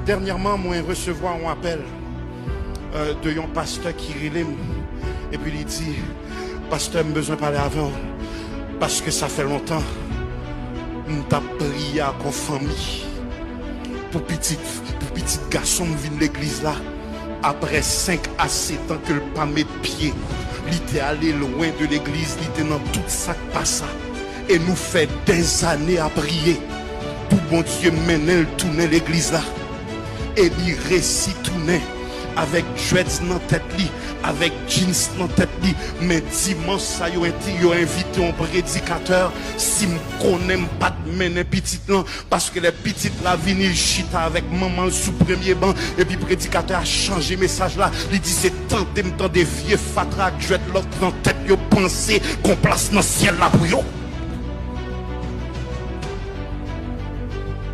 Dernièrement, moi, recevoir un appel de un pasteur qui relève. Et puis il dit, pasteur, j'ai besoin de parler avant. Parce que ça fait longtemps. Nous t'avons prié à la famille. Pour petit garçon qui vient de l'église là. Après 5 à 7 ans que le pas mettre pied. Il était allé loin de l'église. Il était dans tout ça qui passe. Et nous fait des années à prier. Pour bon Dieu mener tourner l'église là. Et il récit tourner avec dreads dans tête li, avec jeans dans tête li. Mais dimanche ça yo invité un prédicateur si me connais pas de mener petite là parce que les petites la vini chita avec maman sous premier banc et puis prédicateur a changé message là. Il dit c'est tant des vieux fatra dreadlock dans tête yo penser qu'on place dans ciel là pour yo.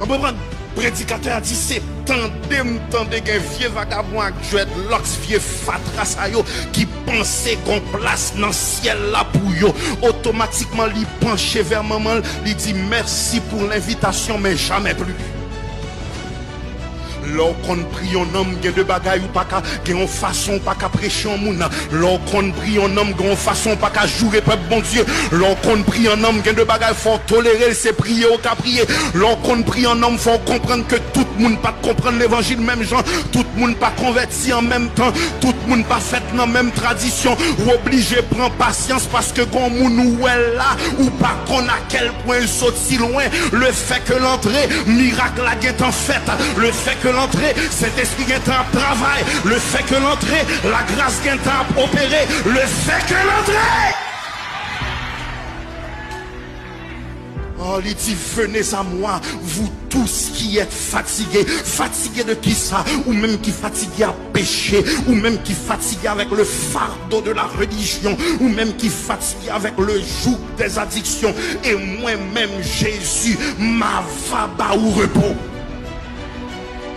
On peut prendre prédicateur a dit c'est tandem gen vieux vagabond avec dreadlocks vieux fatra sa yo qui pensait qu'on place dans ciel là pour yo. Automatiquement li penché vers maman, li dit merci pour l'invitation mais jamais plus. Lorsqu'on prie un homme qui a de bagaille ou pas qui a une façon pas qu'à prêcher un monde. Lorsqu'on prie un homme qui a une façon pas qu'à jouer peuple bon Dieu. Lorsqu'on prie un homme qui a de bagaille faut tolérer c'est prier ou qu'à prier. Lorsqu'on prie un homme faut comprendre que tout le monde pas comprendre l'évangile même gens, tout le monde pas converti en même temps, tout le monde pas fait dans même tradition ou obligé prendre patience parce que gon moun ou elle là ou pas qu'on à quel point il saute si loin. Le fait que l'entrée miracle la est en fait, le fait que l'entrée, cet esprit est en travail. Le fait que l'entrée, la grâce est en opéré. Le fait que l'entrée. Oh, il dit, venez à moi, vous tous qui êtes fatigués. Fatigués de qui ça? Ou même qui fatigués à pécher. Ou même qui fatigués avec le fardeau de la religion. Ou même qui fatigués avec le joug des addictions. Et moi-même, Jésus, m'a va au repos.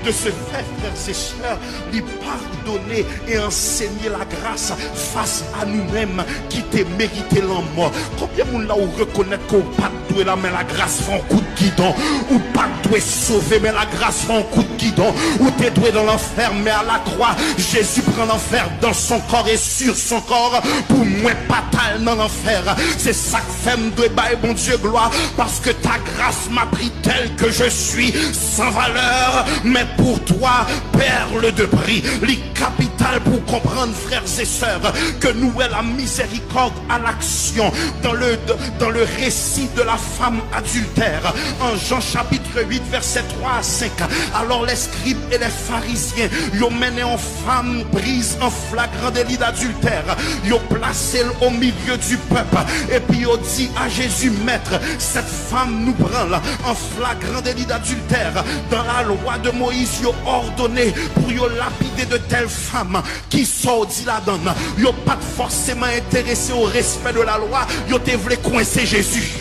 De ce fait, frères et sœurs, lui pardonner et enseigner la grâce face à nous-mêmes qui t'ai mérité la mort. Combien de monde là où reconnaître qu'on pas doué la mais la grâce fait un coup de guidon, ou pas doué sauver mais la grâce fait un coup de guidon, ou t'es doué dans l'enfer mais à la croix Jésus prend l'enfer dans son corps et sur son corps pour moi pas tal dans l'enfer. C'est ça que fait me doué bail bon Dieu gloire parce que ta grâce m'a pris tel que je suis sans valeur mais pour toi, perle de prix, les capitales pour comprendre, frères et sœurs, que nous est la miséricorde à l'action dans le récit de la femme adultère. En Jean chapitre 8, verset 3 à 5. Alors les scribes et les pharisiens, ils ont mené en femme prise en flagrant délit d'adultère. Ils ont placé au milieu du peuple. Et puis ils ont dit à Jésus, maître, cette femme nous prend là en flagrant délit d'adultère. Dans la loi de Moïse, ils ont ordonné pour yo lapider de telles femmes qui sont dit là-dedans. Ils n'ont pas forcément intéressé au respect de la loi. Ils ont voulu coincer Jésus.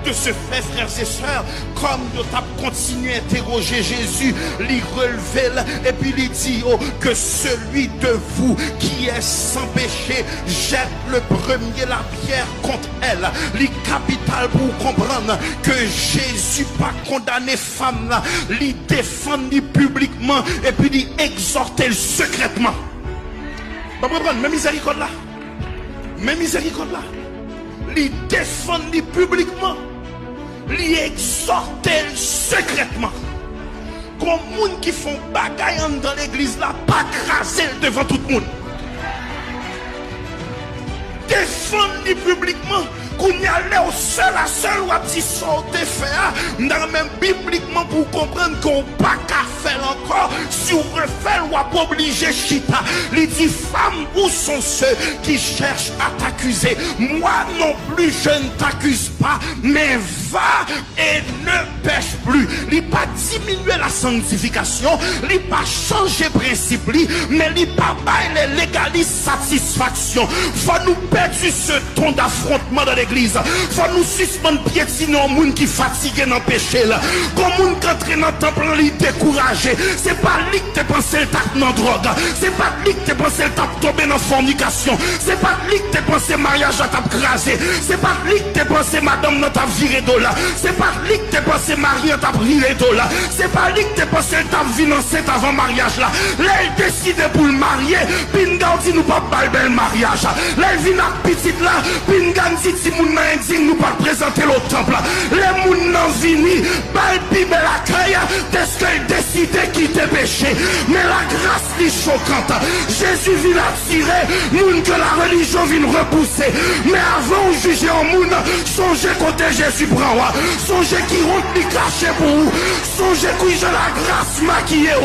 De ce fait, frères et sœurs, comme nous avons continué à interroger Jésus, lui relever et puis lui dit que celui de vous qui est sans péché jette le premier la pierre contre elle. Les capital pour comprendre que Jésus pas condamné femme là, lui défendre publiquement et puis lui exhorter secrètement. Pas comprendre, mais miséricorde là, mais miséricorde là, lui défendre publiquement. Li exhorter secrètement. Comme moun qui font bagaille dans l'église là, pas craser devant tout le monde. Défendre publiquement. Qu'on y allait au seul à seul ou à petit sauter faire. Dans même bibliquement pour comprendre qu'on pas qu'à faire encore. Si on refait ou à pas obliger chita. Il dit femme où sont ceux qui cherchent à t'accuser. Moi non plus je ne t'accuse pas. Mais va et ne pêche plus. Il pas diminuer la sanctification. Il pas changer principe. Mais il pas bailler les légalistes satisfaction. Faut nous perdre ce ton d'affrontement. comportement dans l'église. Faut nous suspendre piétiner au monde qui fatigué dans le péché là. Comme monde qui entre dans le temple, il découragé. C'est pas lui qui te pensé le tape dans la drogue. C'est pas lui qui te pensé le tape tomber dans la fornication. C'est pas lui qui te pensé mariage à tape crasé. C'est pas lui qui te pensé madame dans ta viré d'eau là. C'est pas lui qui te pensé mari dans ta viré d'eau là. C'est pas lui qui te pensé le tape financé avant mariage là. Là, il décide pour le marier. Puis il dit nous pas bel mariage. Là, il vient à petite là. Puis il dit si moun nan indigne nous pas présenter le temple. Les moun nan vini. Bal pi bel accueil. Est-ce qu'il décide quitter péché. Mais la grâce est choquante. Jésus vient attirer. Moun que la religion vient repousser. Mais avant de juger en moun, songez côté Jésus prend. Songez qui rentre ni caché pour vous. Songez qui j'ai la grâce maquillée.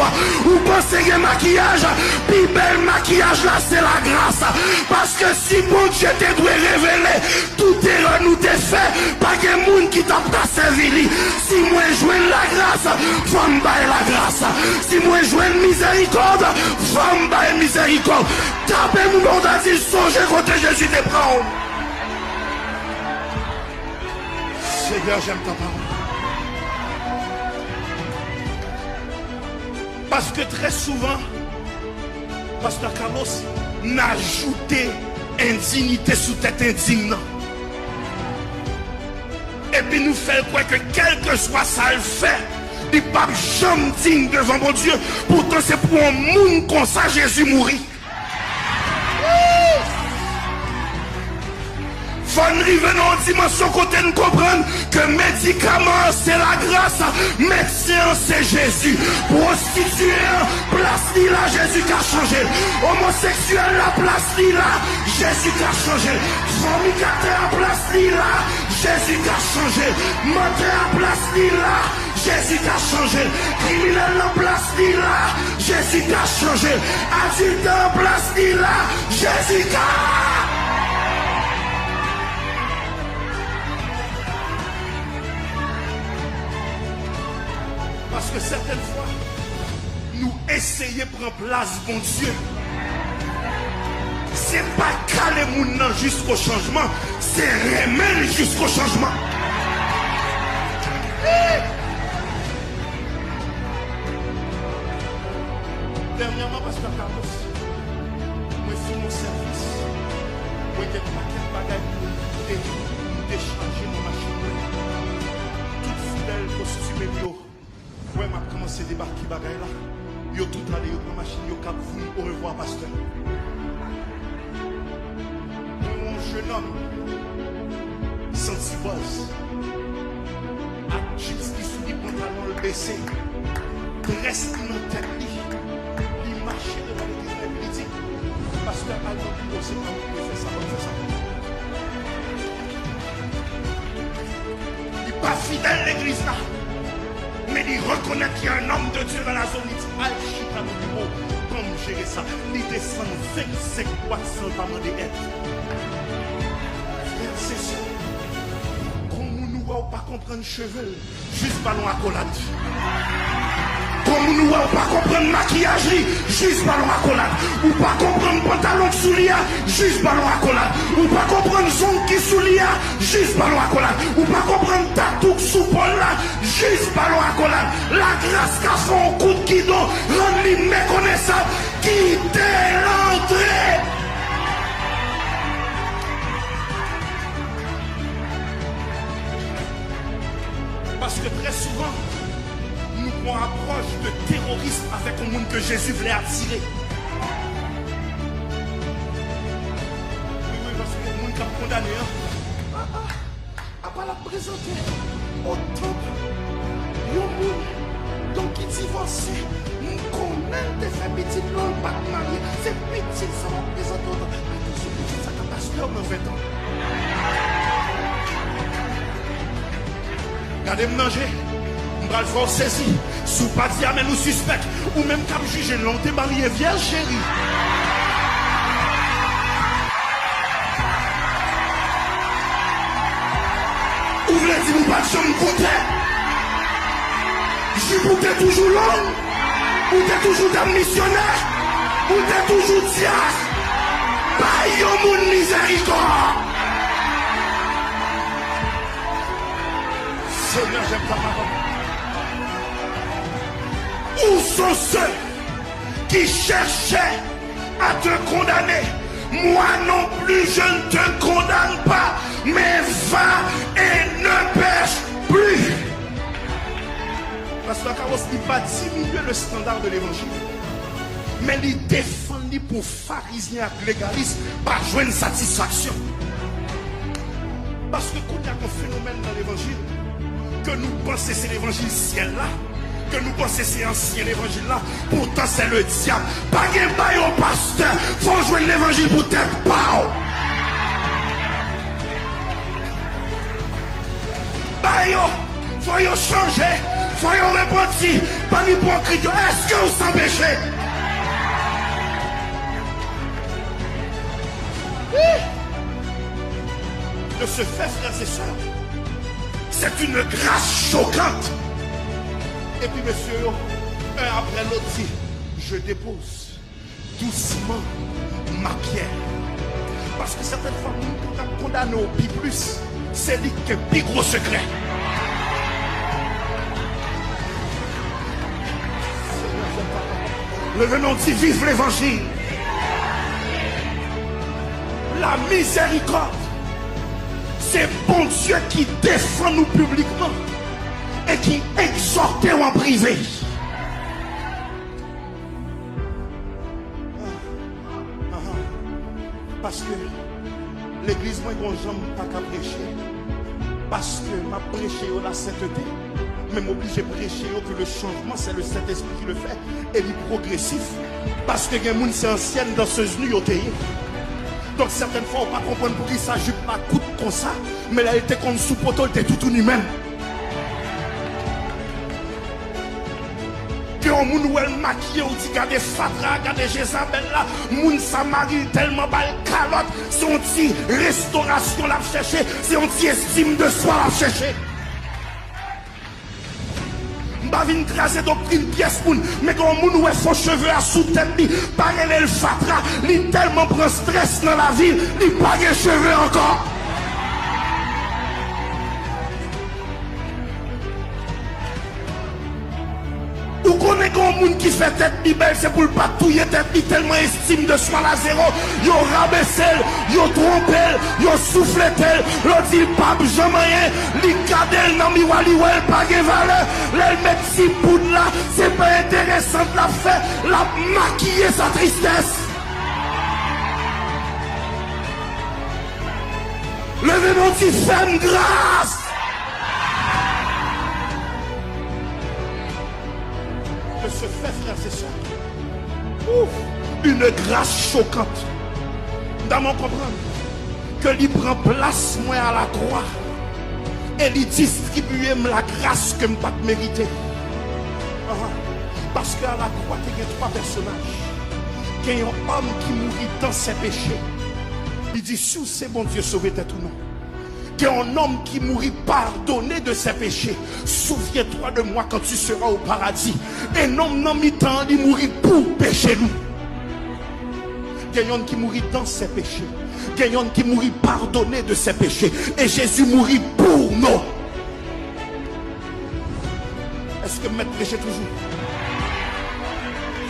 Ou pensez que maquillage, puis bel maquillage là c'est la grâce. Parce que si bon Dieu te doit révéler, tout erreur nous te fait, pas de monde qui t'a pas servi. Si moi joigne la grâce, femme baille la grâce. Si moi joigne miséricorde, femme baille miséricorde. Tapez mon nom d'asile, songez côté Jésus te prend. Seigneur, j'aime ta parole. Parce que très souvent, Pasteur Carlos n'a ajouté indignité sous tête indigne. Et puis nous fait quoi que quel que soit ça le fait, il n'est pas jamais digne devant mon Dieu. Pourtant c'est pour un monde comme ça Jésus mourit. Faut arriver dans une dimension côté nous comprendre que médicament c'est la grâce, médecin c'est Jésus. Prostitué, place là, Jésus qui a changé. Homosexuel, la place là, Jésus qui a changé. Fornicateur, place là, Jésus qui a changé. Menteur, place là, Jésus qui a changé. Criminel, la place là, Jésus qui a changé. Adulteur, place là, Jésus qui a... Parce que certaines fois, nous essayons de prendre place, bon Dieu. C'est pas caler mon nom jusqu'au changement, c'est remettre jusqu'au changement. Dernièrement, Pasteur Carlos, moi je fais mon service. Moi j'ai pas de bagaille pour décharger mon machine. Tout fidèle costume. Ouais, m'a commencé à débarquer bagaille là. Yo tout allé, yo prend machine, yo cap vous au revoir pasteur. Mon jeune homme, senti boss, à chips qui sous les pantalons le baissé, reste dans tête il marchait devant l'église, il dit, pasteur Alban, c'est pas vous pouvez faire ça, on fait ça. Il n'est pas fidèle l'église là. Mais il reconnaît qu'il y a un homme de Dieu dans la zone. Il dit, Alchita dans le bureau, comment gérer ça? Il descend 25 watts sans pas demander aide. C'est ça. Comme nous ne pouvons pas comprendre cheveux, juste ballon à collade. Comme nous ne pouvons pas comprendre maquillage, juste ballon à collade. Ou pas comprendre pantalon sous l'IA, juste ballon à collade. Ou pas comprendre zone qui sous l'IA, juste ballon à collade. Ou pas comprendre tatou sous Paul là, juste ballon à collade. La grâce qu'a fait un coup de guidon, rend-lui méconnaissable, quittez l'entrée. Parce que très souvent, nous prenons approche de terroristes avec un monde que Jésus voulait attirer. Oui, parce que le monde qui a condamné, à pas la présenter au temple, il y a un monde donc qui divorce, nous connaissons des femmes petites, non, pas mariées, c'est petit, ça va présenter. Attention, petit, ça t'a pasteur dans 20 ans. Regardez-moi manger. On va le faire saisir. Sous pas dire, mais nous suspects. Ou même comme juger, l'on t'est marié vierge, chérie. Ou vous l'avez dit, nous pas de chambre goûter. Je goûtais toujours l'homme. Ou t'es toujours d'un missionnaire. Ou t'es toujours diacre. Pas yon moun miséricorde. Seigneur, j'aime ta parole. Où sont ceux qui cherchaient à te condamner? Moi non plus, je ne te condamne pas, mais va et ne pêche plus. Pasteur Carlos, il va diminuer le standard de l'évangile, mais il défend pour pharisiens et légalistes, pas jouer une satisfaction. Parce que quand il y a un phénomène dans l'évangile, que nous pensons c'est l'évangile ciel là, que nous pensons c'est ancien l'évangile là, pourtant c'est le diable. Pas de bail au pasteur, faut jouer l'évangile pour tête pas. Bail, faut y changer, faut y repentir, pas l'hypocrite. Est-ce que vous s'en péché? De ce fait, frères et sœurs, c'est une grâce choquante. Et puis, monsieur, un après l'autre dit, je dépose doucement ma pierre. Parce que certaines fois, nous sommes condamnés au pi plus, c'est lui qui est le plus gros secret. Le venons dit, vive l'évangile. La miséricorde. C'est bon Dieu qui défend nous publiquement et qui exhorte en privé. Parce que l'église, moi, je n'ai pas qu'à prêcher. Parce que ma prêché la sainteté, mais m'oblige à prêcher que le changement, c'est le Saint-Esprit qui le fait. Et il est progressif. Parce que les gens sont anciens dans ce genou. Donc certaines fois, on ne peut pas comprendre pour qui ça ne pas coûte comme ça. Mais là, elle était comme sous poteau, elle était tout lui-même. Que on moun ou elle maquille, ou dit gardez Fatra, gardez Jézabel là, moun Samari tellement bal calotte, c'est on dit restauration la chercher, c'est on dit estime de soi la chercher. M'ba vin craser doctrine pièce moun, mais quand moun ou son cheveux à sous tête li, pas le Fatra, li tellement prend stress dans la ville, li pas de cheveux encore. Ou qu'on est un monde qui fait tête belle, c'est pour ne pas touiller tête tellement estime de soi la zéro. Yo rabaissé, yo trompé, yo soufflé tel, yo dit pas jamais, li cadel nan miwali ou elle pas de valeur. Elle met si poudre là, c'est pas intéressant de la faire, la maquiller sa tristesse. Levez-nous dit femme grâce. Se fait, frères et sœurs, une grâce choquante. Dans mon comprendre que lui prend place moi à la croix et lui distribue la grâce que je ne pas mériter. Parce qu'à la croix, il y a trois personnages. Il y a un homme qui mourit dans ses péchés. Il dit, si c'est bon Dieu sauver tête ou non. Il y a un homme qui mourit pardonné de ses péchés. Souviens-toi de moi quand tu seras au paradis. Un homme non mi-temps, il mourit pour pécher nous. Il y a un qui mourit dans ses péchés. Il y a un qui mourit pardonné de ses péchés. Et Jésus mourit pour nous. Est-ce que maître péché toujours?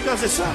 Frères et sœurs,